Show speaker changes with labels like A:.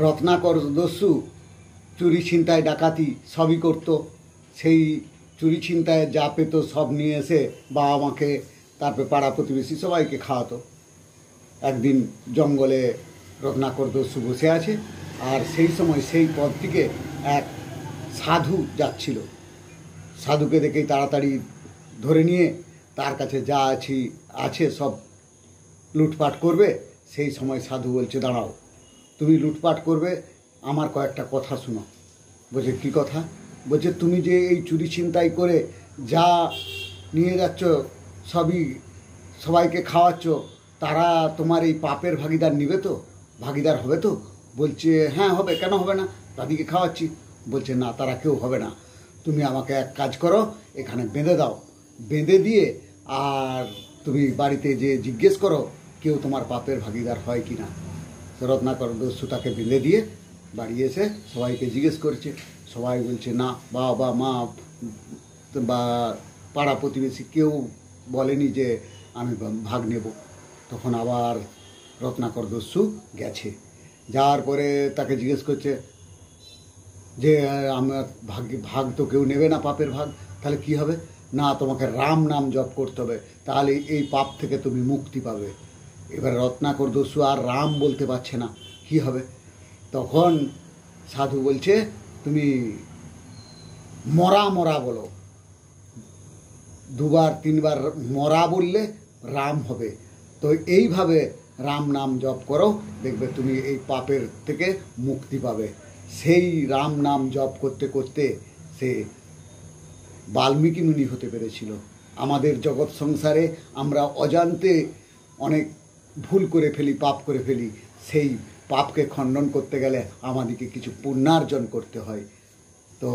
A: রত্নাকর দস্যু চুরি ছিনতাই ডাকাতি সবই করতো। সেই চুরি ছিনতাই যা পেত সব নিয়ে এসে বাবা মাকে, তারপরে পাড়া প্রতিবেশী সবাইকে খাওয়াতো। একদিন জঙ্গলে রত্নাকর দস্যু বসে আছে, আর সেই সময় সেই পথ থেকে এক সাধু যাচ্ছিল। সাধুকে দেখেই তাড়াতাড়ি ধরে নিয়ে তার কাছে যা আছে সব লুটপাট করবে। সেই সময় সাধু বলছে, দাঁড়াও, তুমি লুটপাট করবে, আমার কয়েকটা কথা শোনো। বলছে, কী কথা? বলছে, তুমি যে এই চুরি ছিনতাই করে যা নিয়ে যাচ্ছ সবই সবাইকে খাওয়াচ্ছ, তারা তোমার এই পাপের ভাগিদার নিবে তো, ভাগিদার হবে তো? বলছে, হ্যাঁ হবে, কেন হবে না, তাদেরকে খাওয়াচ্ছি। বলছে, না, তারা কেউ হবে না। তুমি আমাকে এক কাজ করো, এখানে বেঁধে দাও, বেঁধে দিয়ে আর তুমি বাড়িতে যে জিজ্ঞেস করো কেউ তোমার পাপের ভাগিদার হয় কি না। রত্নাকর দস্যু তাকে বেঁধে দিয়ে বাড়ি এসে সবাইকে জিজ্ঞেস করছে। সবাই বলছে, না, বাবা মা বা পাড়া প্রতিবেশী কেউ বলেনি যে আমি ভাগ নেব। তখন আবার রত্নাকর দস্যু গেছে, যাওয়ার পরে তাকে জিজ্ঞেস করছে যে আমার ভাগ তো কেউ নেবে না, পাপের ভাগ, তাহলে কি হবে? না, তোমাকে রাম নাম জপ করতে হবে, তাহলে এই পাপ থেকে তুমি মুক্তি পাবে। এবার রত্নাকর দস্যু আর রাম বলতে পারছে না, কি হবে? তখন সাধু বলছে, তুমি মরা মরা বলো, দুবার তিনবার মরা বললে রাম হবে। তো এইভাবে রাম নাম জপ করো, দেখবে তুমি এই পাপের থেকে মুক্তি পাবে। সেই রাম নাম জপ করতে করতে সে বাল্মীকি মুনি হতে পেরেছিল। আমাদের জগৎ সংসারে আমরা অজান্তে অনেক ভুল করে ফেলি, পাপ করে ফেলি। সেই পাপকে খণ্ডন করতে গেলে আমাদেরকে কিছু পুণ্যার্জন করতে হয়। তো